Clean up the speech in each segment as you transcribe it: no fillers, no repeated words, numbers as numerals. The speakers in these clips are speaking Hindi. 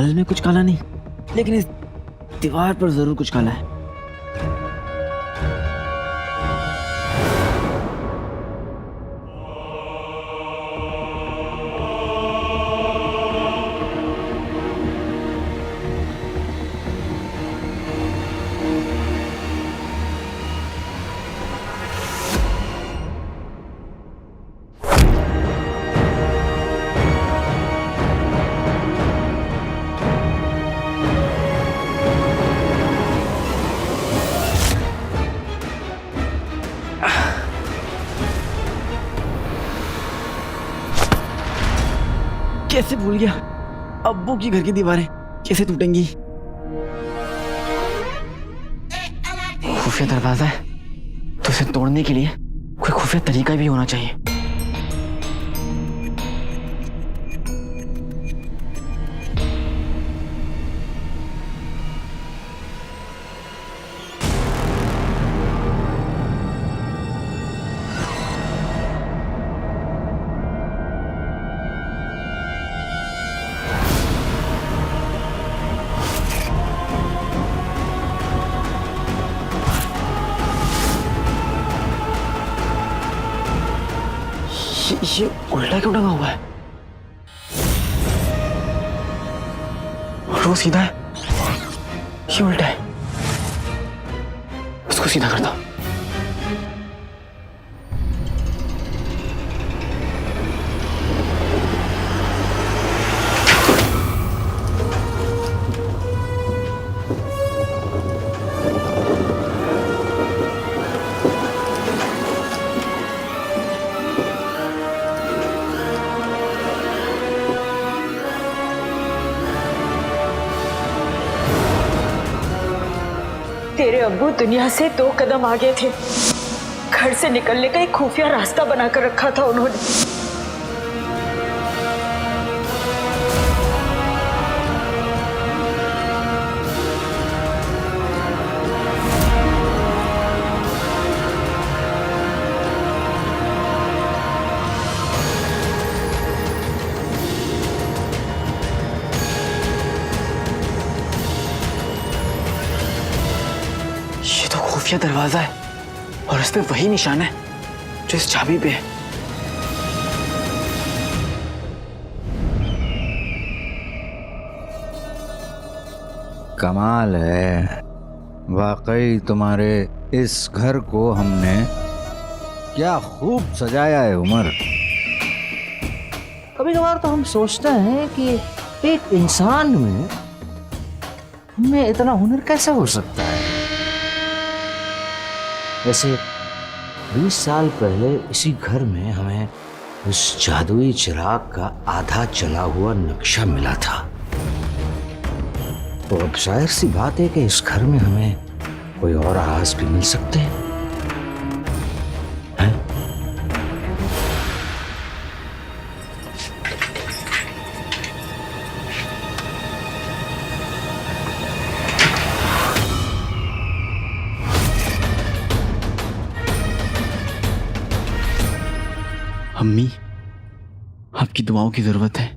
बादल में कुछ काला नहीं, लेकिन इस दीवार पर जरूर कुछ काला है। कैसे भूल गया, अब्बू की घर की दीवारें कैसे टूटेंगी। खुफिया दरवाजा है तो इसे तोड़ने के लिए कोई खुफिया तरीका भी होना चाहिए। ये उल्टा क्यों टंगा हुआ है? और वो सीधा है, ये उल्टा है। उसको सीधा करता हूं। तेरे अब्बू दुनिया से 2 कदम आगे थे। घर से निकलने का एक खुफिया रास्ता बनाकर रखा था उन्होंने। खुफिया दरवाजा है और इस पे वही निशान है जो इस चाबी पे है। कमाल है वाकई, तुम्हारे इस घर को हमने क्या खूब सजाया है उमर। कभी कभार तो हम सोचते हैं कि एक इंसान में इतना हुनर कैसे हो सकता है। वैसे 20 साल पहले इसी घर में हमें उस जादुई चिराग का आधा जला हुआ नक्शा मिला था। तो अब जाहिर सी बात है कि इस घर में हमें कोई और आवाज भी मिल सकते हैं। अम्मी, आपकी दुआओं की जरूरत है।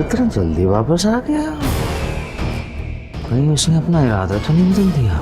इतना जल्दी वापस आ गया, कहीं उसने अपना इरादा तो नहीं बदल दिया।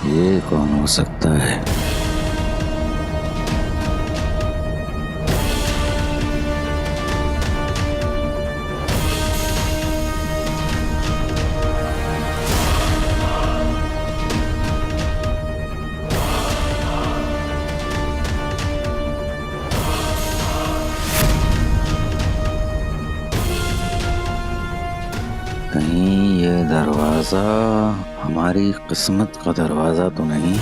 ये कौन हो सकता है? कहीं ये दरवाजा हमारी किस्मत का दरवाजा तो नहीं?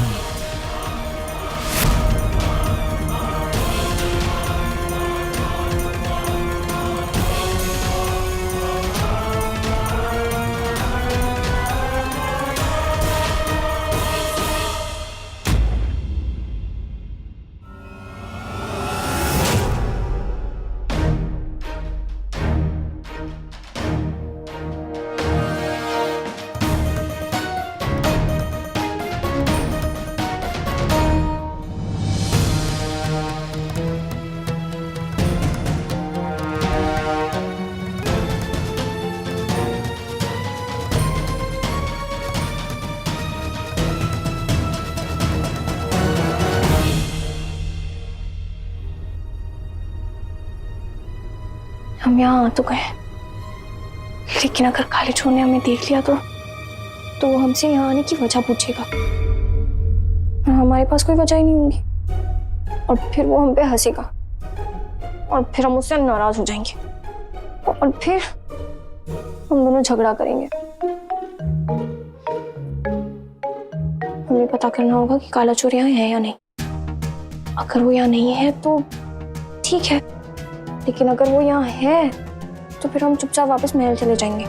हम यहाँ आ तो गए, लेकिन अगर काले चोर ने हमें देख लिया तो वो हमसे यहाँ आने की वजह पूछेगा और हमारे पास कोई वजह ही नहीं होगी, और फिर वो हम पे हंसेगा और फिर हम उससे नाराज हो जाएंगे और फिर हम दोनों झगड़ा करेंगे। हमें पता करना होगा कि काला चोर यहाँ है या नहीं। अगर वो यहाँ नहीं है तो ठीक है, लेकिन अगर वो यहाँ है तो फिर हम चुपचाप वापस महल चले जाएंगे।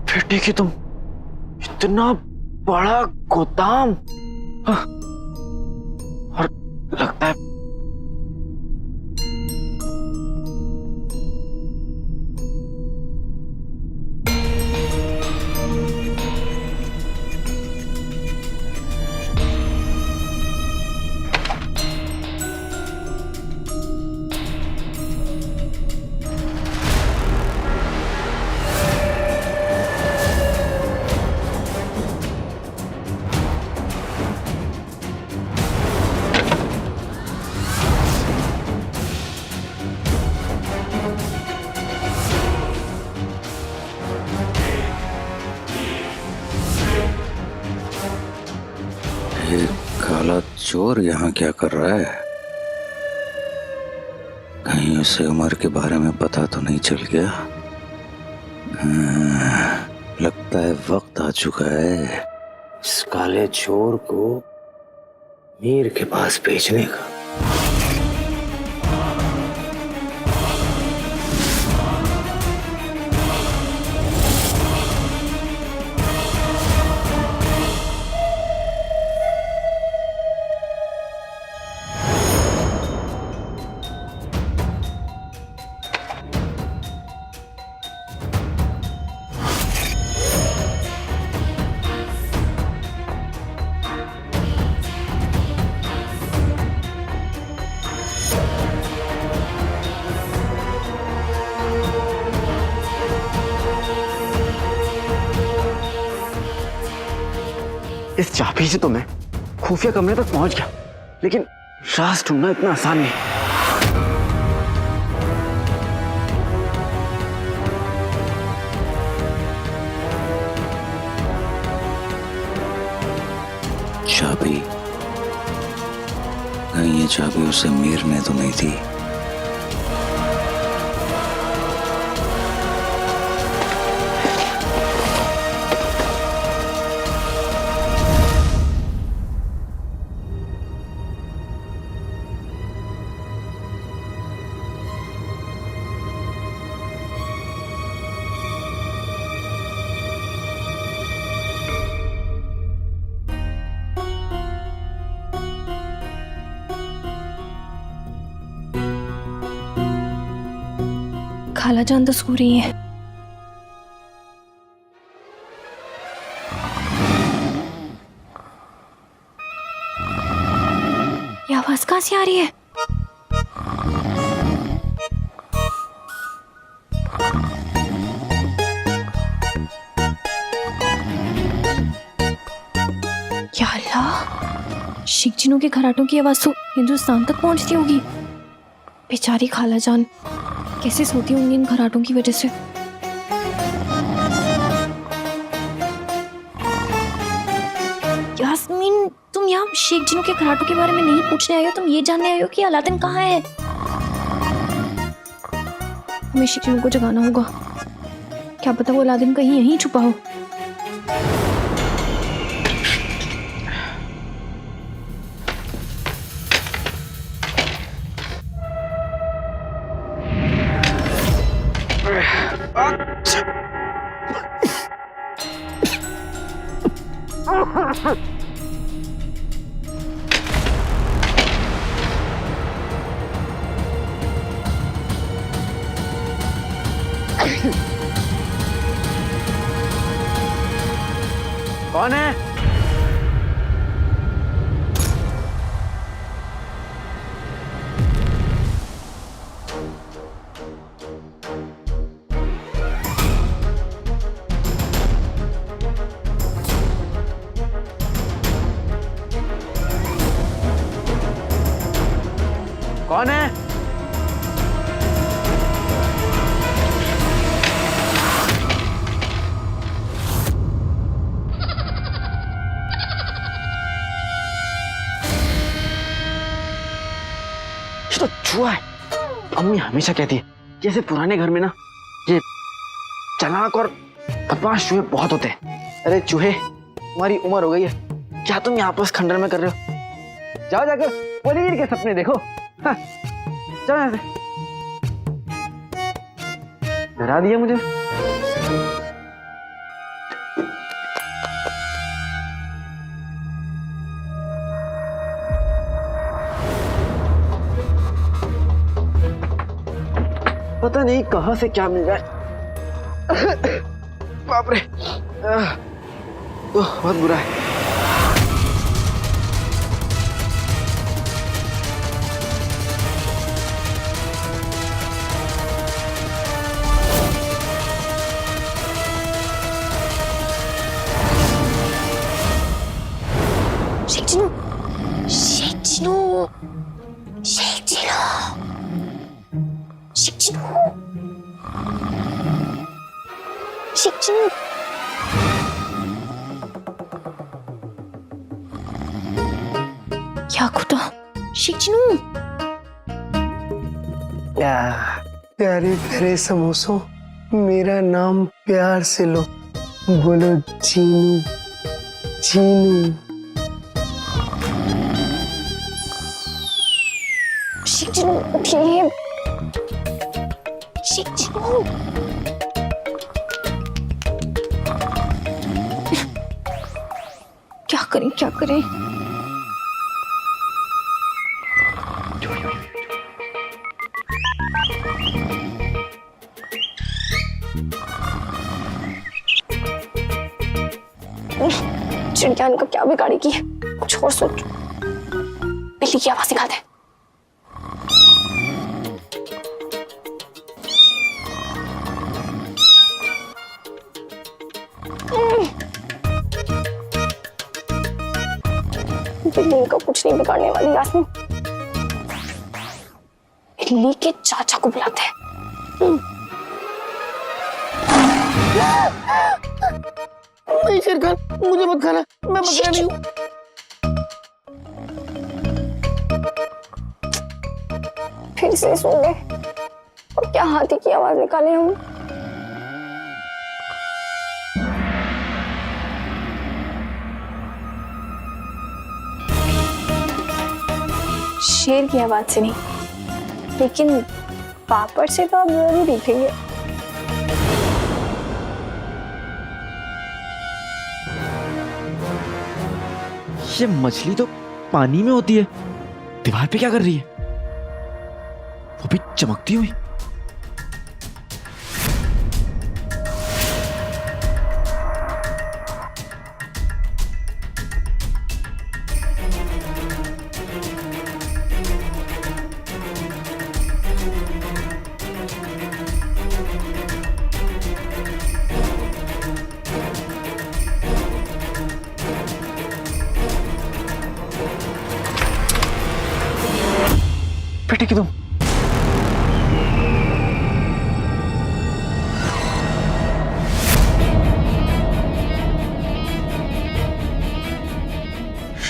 बेटे कि तुम इतना बड़ा गोदाम, और लगता है ये काला चोर यहाँ क्या कर रहा है? कहीं उसे उमर के बारे में पता तो नहीं चल गया? लगता है वक्त आ चुका है इस काले चोर को मीर के पास भेजने का। इस चाबी से तो मैं खुफिया कमरे तक पहुंच गया, लेकिन राज ढूंढना इतना आसान नहीं। चाबी? कहीं ये चाबी उसे मीर ने तो नहीं दी? खालाजान तो सो रही है, आवाज कहाँ से आ रही है? या अल्लाह, शिकजिनों के खराटों की आवाज तो हिंदुस्तान तक पहुंचती होगी। बेचारी खाला जान कैसे सोती होंगी इन खराटों की वजह से। यास्मीन, तुम यहाँ शिकजिनों के खराटों के बारे में नहीं पूछने आई हो, तुम ये जानने आई हो कि अलादीन कहाँ है। हमें शिकजिनों को जगाना होगा, क्या पता वो अलादीन कहीं यहीं छुपा हो। कौन है? कौन है? ये तो चूहा है। अम्मी हमेशा कहती है कि ऐसे पुराने घर में ना ये चालाक और बदमाश चूहे बहुत होते हैं। अरे चूहे, तुम्हारी उम्र हो गई है, क्या तुम यहाँ पर खंडर में कर रहे हो? जाओ जाकर पनीर के सपने देखो। हाँ, जाओ यहाँ से। डरा दिया मुझे। पता नहीं कहां से क्या मिल जाए। बाप रे, तो बहुत बुरा है। शिकजिनो, शिकजिनो, शिकजिनो, शिकजिनो, शिकजिनो। क्या खुदा, शिकजिनो। प्यारे प्यारे समोसों, मेरा नाम प्यार से लो, बोलो चीनू चीनू। शिकजिनो उठिए, शिकजिनो। क्या करें क्या करें? चिड़िया इनका क्या बिगाड़ेगी, कुछ और सोच। बिल्ली की आवाज निकालते हैं। बिल्ली का कुछ नहीं बिगाड़ने वाली। यास्मीन, बिल्ली के चाचा को बुलाते हैं। नहीं शेरखान, मुझे मत खाना, मैं बकरा नहीं हूँ। फिर से सो गए और क्या हाथी की आवाज निकाले हम। शेर की आवाज से नहीं, लेकिन पापड़ से तो आप जरूर दिखेंगे। ये मछली तो पानी में होती है, दीवार पे क्या कर रही है? वो भी चमकती हुई। बेटे की तुम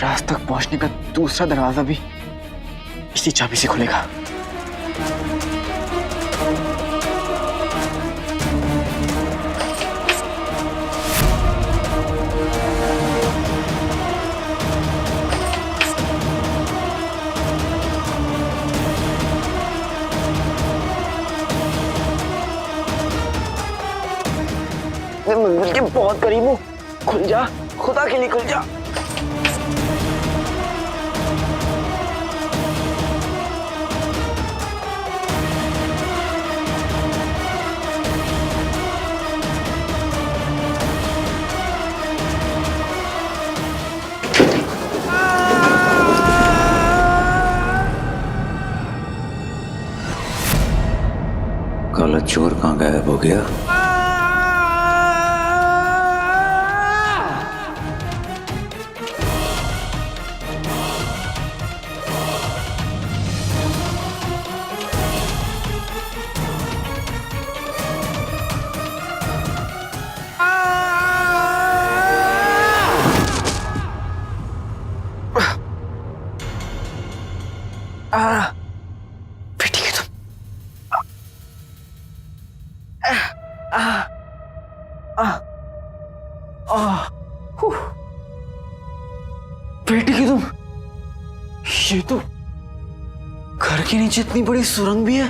राज तक पहुंचने का दूसरा दरवाजा भी इसी चाबी से खुलेगा। मैं मंजिल के बहुत करीब हूँ। खुल जा, खुदा के लिए खुल जा। काला चोर कहाँ गायब हो गया? बेटी की तुम बेटी की तुम, ये तो घर के नीचे इतनी बड़ी सुरंग भी है।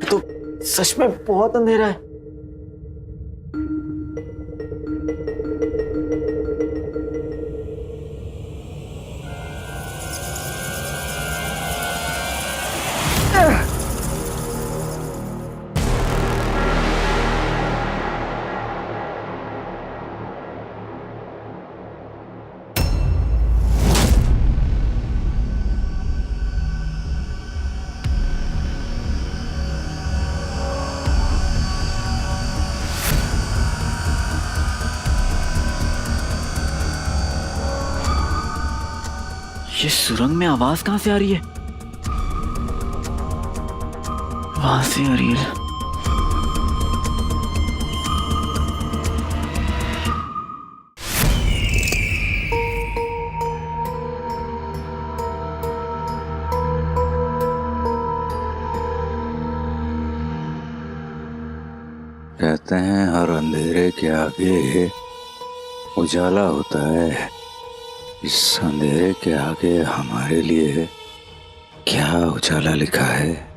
तो सच में बहुत अंधेरा है। ये सुरंग में आवाज कहां से आ रही है? वहां से आ रही है। कहते हैं हर अंधेरे के आगे उजाला होता है। इस अंधेरे के आगे हमारे लिए क्या उजाला लिखा है?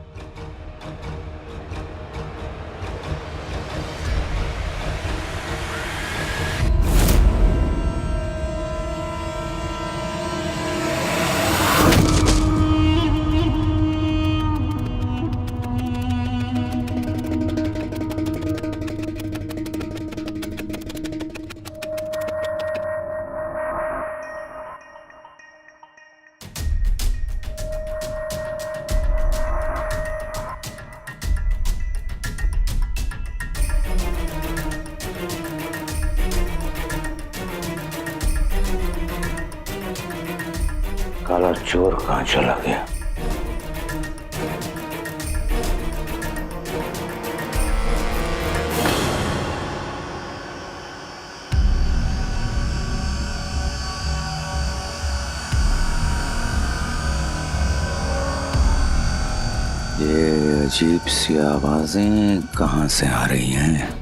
काला चोर कहाँ चला गया? ये अजीब सी आवाजें कहाँ से आ रही हैं?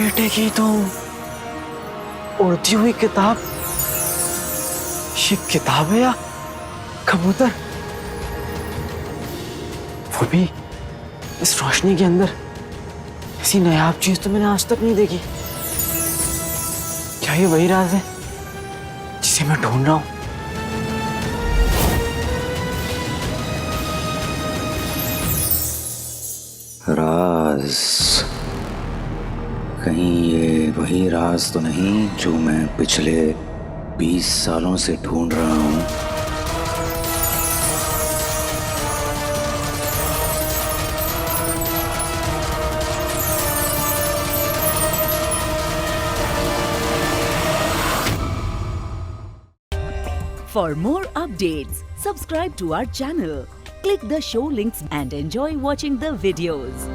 बेटे की तो उड़ती हुई किताब, ये किताब है या कबूतर? वो भी इस रोशनी के अंदर। ऐसी नायाब चीज तो मैंने आज तक नहीं देखी। क्या ये वही राज है जिसे मैं ढूंढ रहा हूं? राज, कहीं ये वही राज तो नहीं जो मैं पिछले 20 सालों से ढूंढ रहा हूं? For more updates, subscribe to our channel, click the show links and enjoy watching the videos.